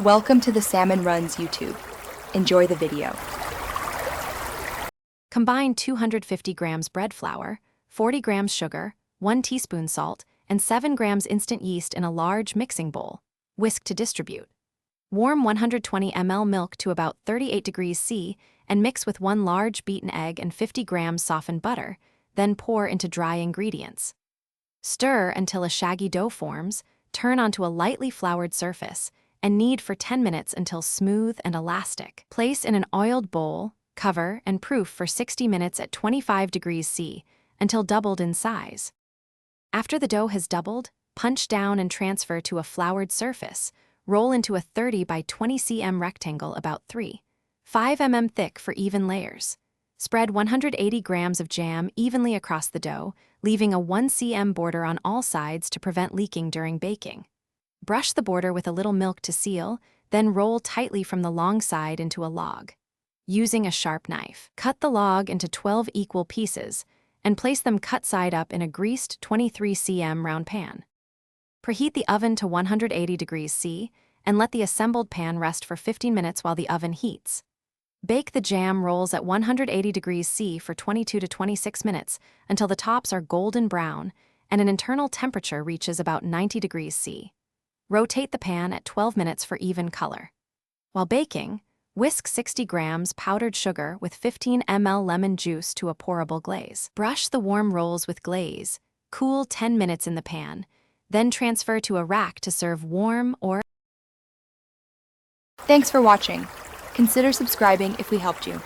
Welcome to the Salmon Runs YouTube. Enjoy the video. Combine 250 grams bread flour, 40 grams sugar, 1 teaspoon salt, and 7 grams instant yeast in a large mixing bowl. Whisk to distribute. Warm 120 ml milk to about 38 degrees C and mix with 1 large beaten egg and 50 grams softened butter, then pour into dry ingredients. Stir until a shaggy dough forms, turn onto a lightly floured surface, and knead for 10 minutes until smooth and elastic. Place in an oiled bowl, cover, and proof for 60 minutes at 25 degrees C until doubled in size. After the dough has doubled, punch down and transfer to a floured surface. Roll into a 30 by 20 cm rectangle about 3.5 mm thick for even layers. Spread 180 grams of jam evenly across the dough, leaving a 1 cm border on all sides to prevent leaking during baking. Brush the border with a little milk to seal, then roll tightly from the long side into a log. Using a sharp knife, cut the log into 12 equal pieces and place them cut side up in a greased 23 cm round pan. Preheat the oven to 180 degrees C and let the assembled pan rest for 15 minutes while the oven heats. Bake the jam rolls at 180 degrees C for 22 to 26 minutes until the tops are golden brown and an internal temperature reaches about 90 degrees C. Rotate the pan at 12 minutes for even color. While baking, whisk 60 grams powdered sugar with 15 ml lemon juice to a pourable glaze. Brush the warm rolls with glaze, cool 10 minutes in the pan, then transfer to a rack to serve warm or... Thanks for watching. Consider subscribing if we helped you.